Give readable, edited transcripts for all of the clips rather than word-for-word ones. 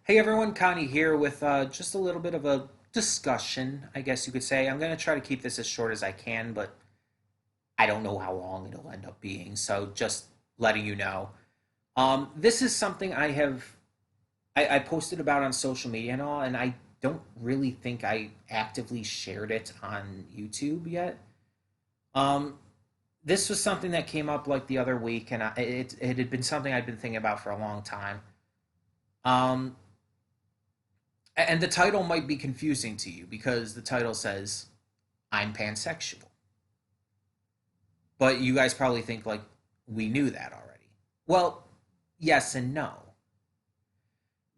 Hey everyone, Connie here with just a little bit of a discussion, I guess you could say. I'm going to try to keep this as short as I can, but I don't know how long it'll end up being, so just letting you know. This is something I posted about on social media and all, and I don't really think I actively shared it on YouTube yet. Um, this was something that came up like the other week, and it had been something I'd been thinking about for a long time. Um, and the title might be confusing to you because the title says I'm pansexual. But you guys probably think like we knew that already. Well, yes and no.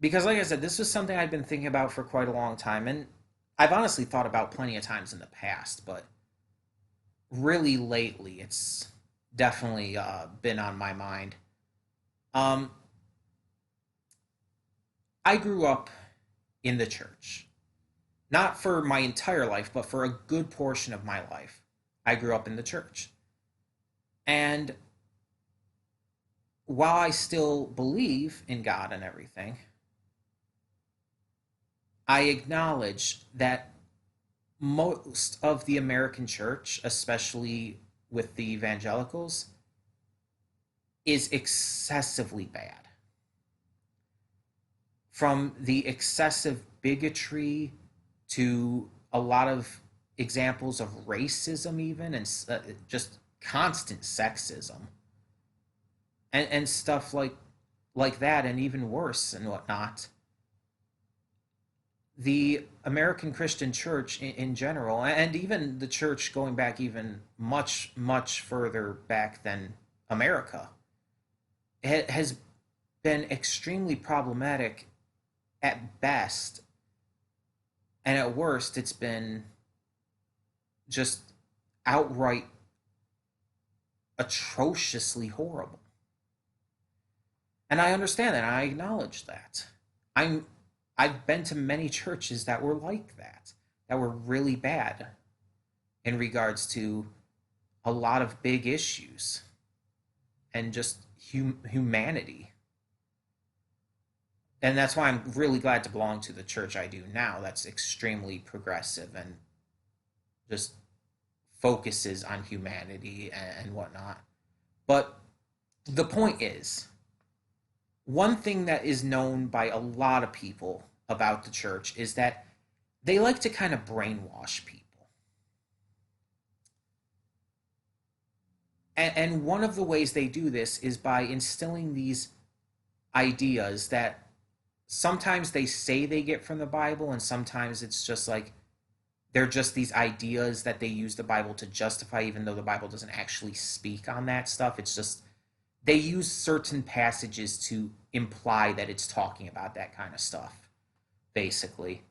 Because like I said, this was something I've been thinking about for quite a long time and I've honestly thought about plenty of times in the past, but really lately it's definitely been on my mind. Um, I grew up in the church. Not for my entire life, but for a good portion of my life. I grew up in the church. And while I still believe in God and everything, I acknowledge that most of the American church, especially with the evangelicals, is excessively bad. From the excessive bigotry to a lot of examples of racism, even, and just constant sexism and stuff like that, and even worse and whatnot. The American Christian Church in general, and even the church going back even much further back than America, has been extremely problematic at best, and at worst, it's been just outright atrociously horrible. And I understand that. I acknowledge that. I'm I've been to many churches that were like that, that were really bad in regards to a lot of big issues and just humanity. And that's why I'm really glad to belong to the church I do now. That's extremely progressive and just focuses on humanity and whatnot. But the point is, one thing that is known by a lot of people about the church is that they like to kind of brainwash people. And one of the ways they do this is by instilling these ideas that sometimes they say they get from the Bible, and sometimes it's just like they're just these ideas that they use the Bible to justify, even though the Bible doesn't actually speak on that stuff. It's just they use certain passages to imply that it's talking about that kind of stuff, basically.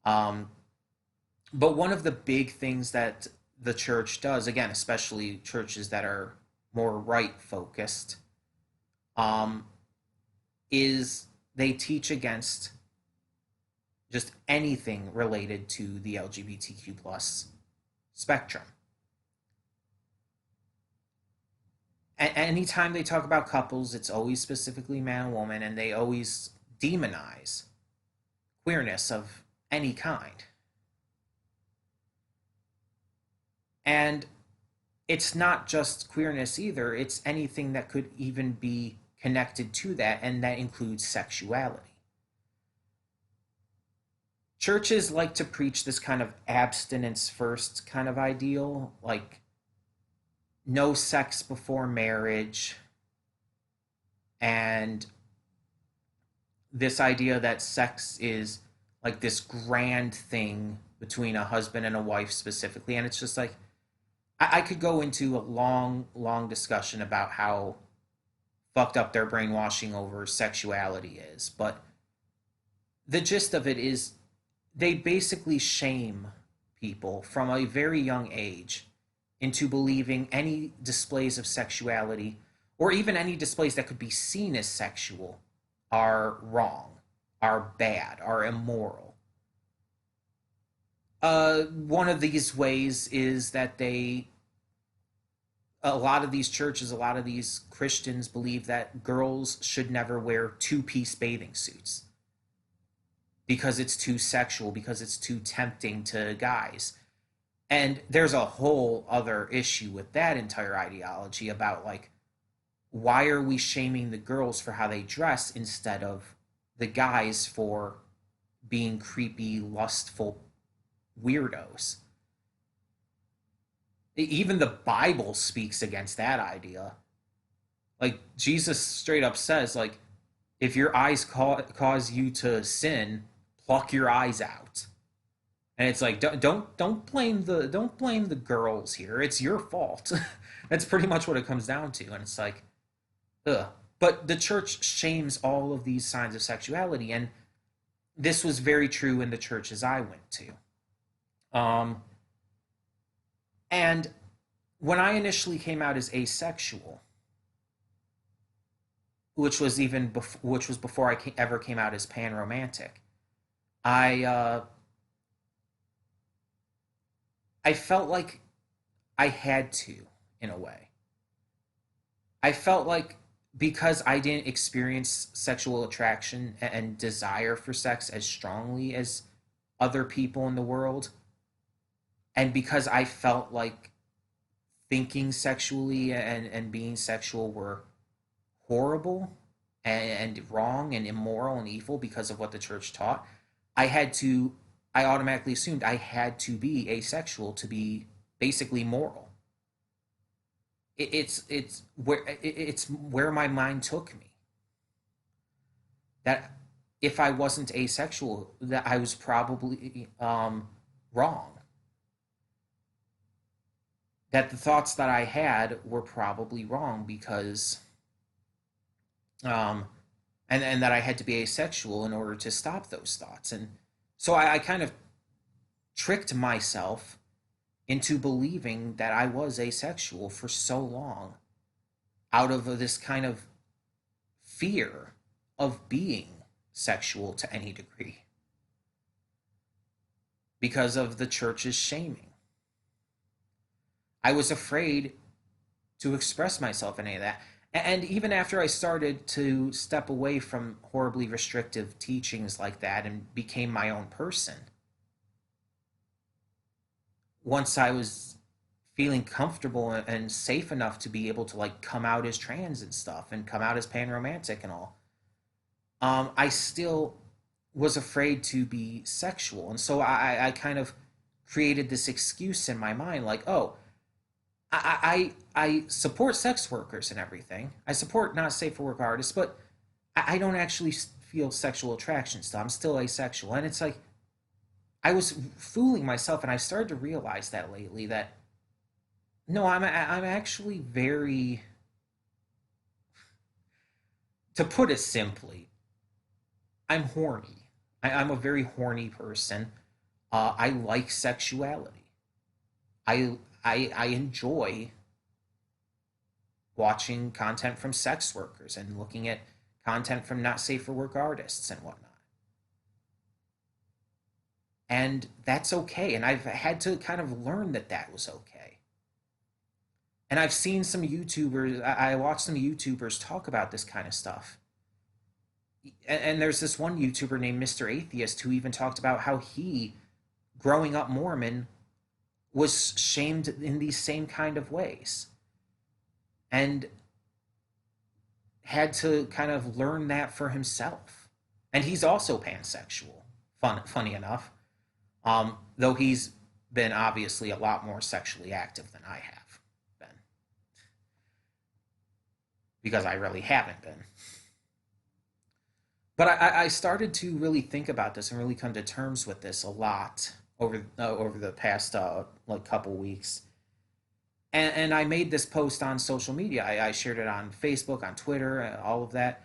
Um, but one of the big things that the church does, again, especially churches that are more right focused, um, is they teach against just anything related to the LGBTQ plus spectrum. Anytime they talk about couples, it's always specifically man and woman, and they always demonize queerness of any kind. And it's not just queerness either, it's anything that could even be connected to that, and that includes sexuality. Churches like to preach this kind of abstinence first kind of ideal, like no sex before marriage, and this idea that sex is like this grand thing between a husband and a wife specifically. And it's just like, I could go into a long discussion about how fucked up their brainwashing over sexuality is. But the gist of it is they basically shame people from a very young age into believing any displays of sexuality or even any displays that could be seen as sexual are wrong, are bad, are immoral. One of these ways is that a lot of these churches, a lot of these Christians believe that girls should never wear two piece bathing suits. because it's too sexual, because it's too tempting to guys. And there's a whole other issue with that entire ideology about like, why are we shaming the girls for how they dress instead of the guys for being creepy, lustful weirdos? Even the Bible speaks against that idea. Like Jesus straight up says, like, if your eyes cause you to sin, pluck your eyes out. And it's like, don't blame the girls here. It's your fault. That's pretty much what it comes down to. And it's like, ugh. But the church shames all of these signs of sexuality, and this was very true in the churches I went to. Um, and when I initially came out as asexual, which was before ever came out as panromantic, I I felt like I had to, in a way. I felt like because I didn't experience sexual attraction and desire for sex as strongly as other people in the world, and because I felt like thinking sexually and being sexual were horrible and wrong and immoral and evil because of what the church taught, I had to, I automatically assumed I had to be asexual to be basically moral. It's where my mind took me. That if I wasn't asexual, that I was probably wrong. That the thoughts that I had were probably wrong because um, and that I had to be asexual in order to stop those thoughts. And so I kind of tricked myself into believing that I was asexual for so long out of this kind of fear of being sexual to any degree because of the church's shaming. I was afraid to express myself in any of that. And even after I started to step away from horribly restrictive teachings like that and became my own person, once I was feeling comfortable and safe enough to be able to like come out as trans and stuff and come out as panromantic and all, I still was afraid to be sexual. And so I kind of created this excuse in my mind like, oh, I support sex workers and everything. I support not safe for work artists, but I don't actually feel sexual attraction still. I'm still asexual. And it's like, I was fooling myself, and I started to realize that lately that no, I'm actually very, to put it simply, I'm horny. I'm a very horny person. I like sexuality. I enjoy watching content from sex workers and looking at content from not safe for work artists and whatnot. And that's okay. And I've had to kind of learn that that was okay. And I've seen some YouTubers, I watched some YouTubers talk about this kind of stuff. And there's this one YouTuber named Mr. Atheist who even talked about how he, growing up Mormon, was shamed in these same kind of ways and had to kind of learn that for himself. And he's also pansexual, funny enough, though he's been obviously a lot more sexually active than I have been, because I really haven't been. But I started to really think about this and really come to terms with this a lot over the past like couple weeks. And I made this post on social media. I shared it on Facebook, on Twitter, all of that.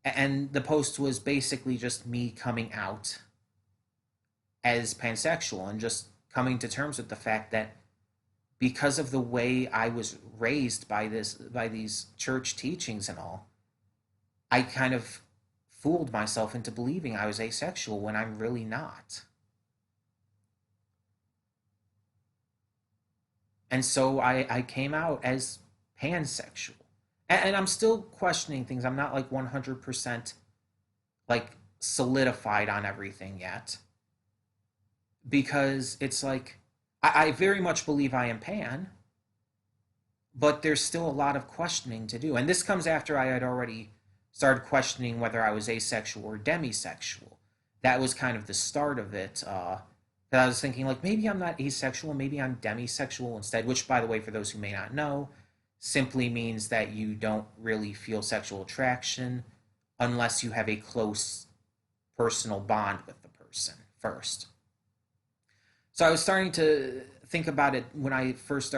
And the post was basically just me coming out as pansexual and just coming to terms with the fact that because of the way I was raised by these church teachings and all, I kind of fooled myself into believing I was asexual when I'm really not. And so I came out as pansexual. And I'm still questioning things. I'm not like 100% like solidified on everything yet, because it's like I very much believe I am pan, but there's still a lot of questioning to do. And this comes after I had already started questioning whether I was asexual or demisexual. That was kind of the start of it. That I was thinking, like, maybe I'm not asexual, maybe I'm demisexual instead, which, by the way, for those who may not know, simply means that you don't really feel sexual attraction unless you have a close personal bond with the person first. So I was starting to think about it when I first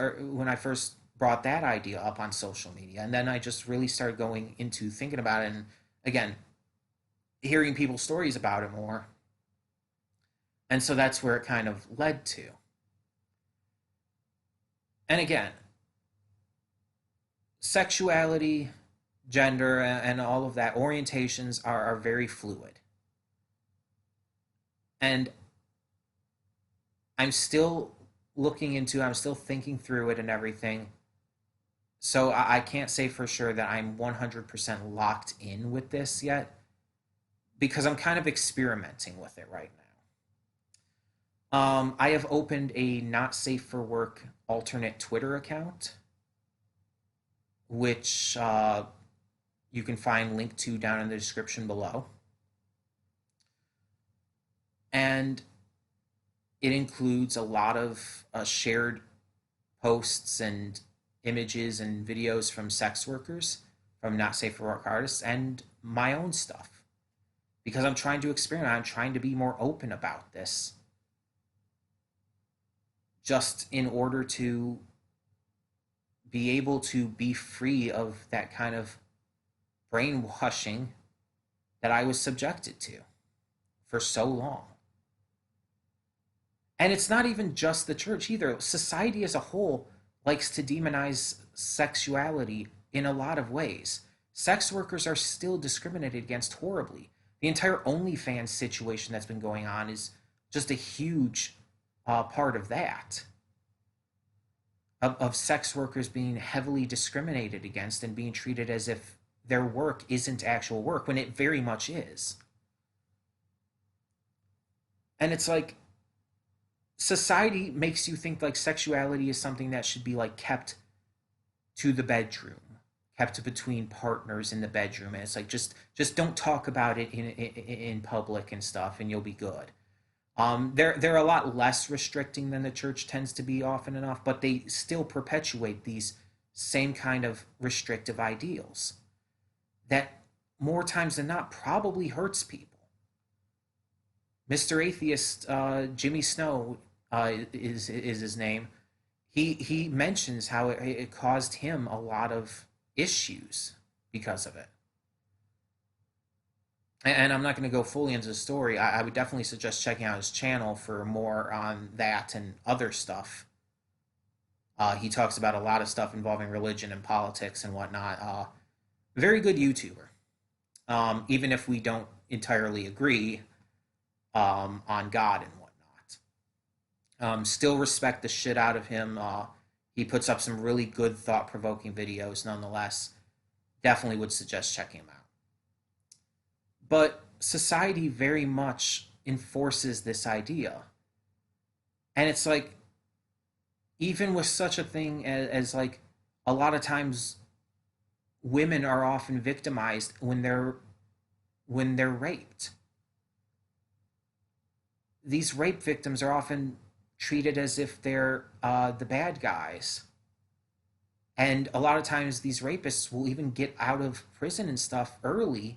brought that idea up on social media, and then I just really started going into thinking about it, and again, hearing people's stories about it more, and so that's where it kind of led to. And again, sexuality, gender, and all of that orientations are very fluid, and I'm still thinking through it and everything. So I can't say for sure that I'm 100% locked in with this yet, because I'm kind of experimenting with it right now. I have opened a not safe for work alternate Twitter account, which you can find linked to down in the description below. And it includes a lot of shared posts and images and videos from sex workers, from not safe for work artists, and my own stuff. Because I'm trying to experiment, I'm trying to be more open about this, just in order to be able to be free of that kind of brainwashing that I was subjected to for so long. And it's not even just the church either. Society as a whole likes to demonize sexuality in a lot of ways. Sex workers are still discriminated against horribly. The entire OnlyFans situation that's been going on is just a huge part of that. Of sex workers being heavily discriminated against and being treated as if their work isn't actual work, when it very much is. And it's like, society makes you think like sexuality is something that should be like kept to the bedroom, kept between partners in the bedroom, and it's like, just don't talk about it in public and stuff, and you'll be good. They're a lot less restricting than the church tends to be often enough, but they still perpetuate these same kind of restrictive ideals that more times than not probably hurts people. Mr. Atheist, Jimmy Snow, is his name. He mentions how it caused him a lot of issues because of it. And I'm not going to go fully into the story. I would definitely suggest checking out his channel for more on that and other stuff. He talks about a lot of stuff involving religion and politics and whatnot. Very good YouTuber. Even if we don't entirely agree on God and whatnot. Still respect the shit out of him. He puts up some really good, thought-provoking videos nonetheless. Definitely would suggest checking him out. But society very much enforces this idea. And it's like, even with such a thing as like, a lot of times women are often victimized when they're raped. These rape victims are often treated as if they're the bad guys. And a lot of times these rapists will even get out of prison and stuff early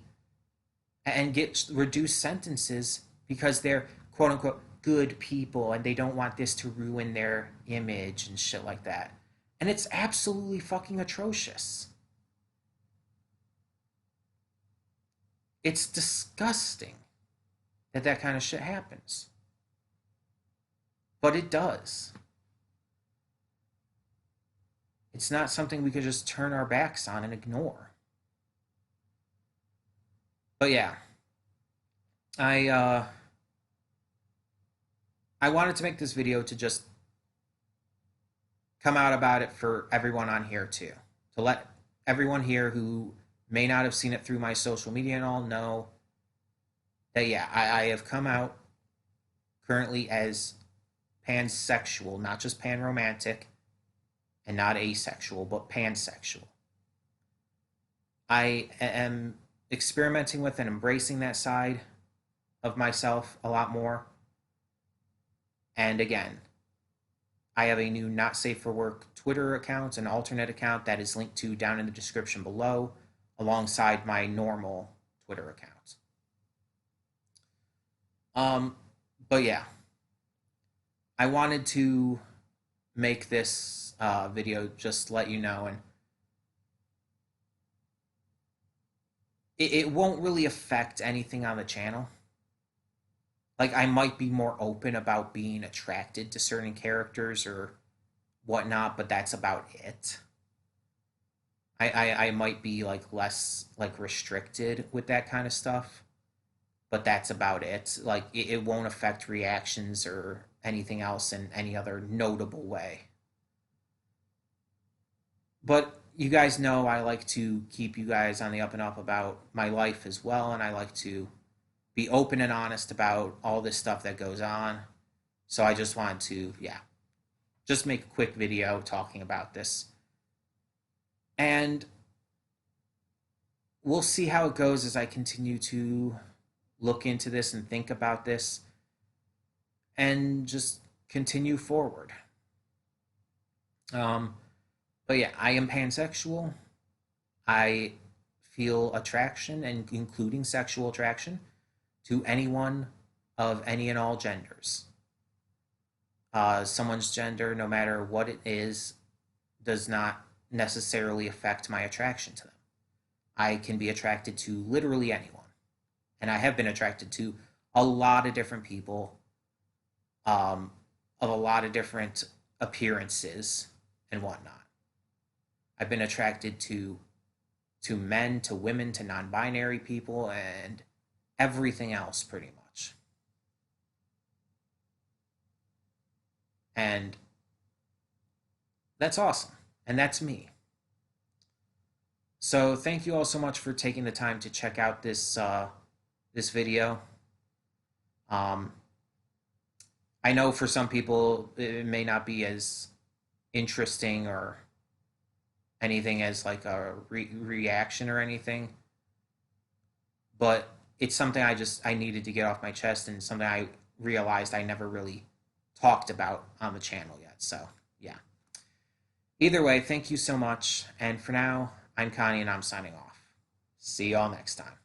and get reduced sentences because they're quote unquote good people and they don't want this to ruin their image and shit like that. And it's absolutely fucking atrocious. It's disgusting that that kind of shit happens. But it does. It's not something we could just turn our backs on and ignore. But yeah, I I wanted to make this video to just come out about it for everyone on here too. To let everyone here who may not have seen it through my social media and all know that yeah, I have come out currently as pansexual, not just panromantic and not asexual, but pansexual. I am experimenting with and embracing that side of myself a lot more. And again, I have a new Not Safe for Work Twitter account, an alternate account that is linked to down in the description below, alongside my normal Twitter account. Um, but yeah, I wanted to make this video just to let you know, and it won't really affect anything on the channel. Like, I might be more open about being attracted to certain characters or whatnot, but that's about it. I might be like less like restricted with that kind of stuff, but that's about it. Like, it won't affect reactions or anything else in any other notable way. But you guys know I like to keep you guys on the up and up about my life as well, and I like to be open and honest about all this stuff that goes on. So I just wanted to, yeah, just make a quick video talking about this. And we'll see how it goes as I continue to look into this and think about this and just continue forward. But yeah, I am pansexual. I feel attraction, and including sexual attraction, to anyone of any and all genders. Someone's gender, no matter what it is, does not necessarily affect my attraction to them. I can be attracted to literally anyone. And I have been attracted to a lot of different people, of a lot of different appearances and whatnot. I've been attracted to men, to women, to non-binary people, and everything else pretty much. And that's awesome. And that's me. So thank you all so much for taking the time to check out this video. Um, I know for some people it may not be as interesting or anything as like a reaction or anything, but it's something I needed to get off my chest, and something I realized I never really talked about on the channel yet. So yeah. Either way, thank you so much. And for now, I'm Connie and I'm signing off. See y'all next time.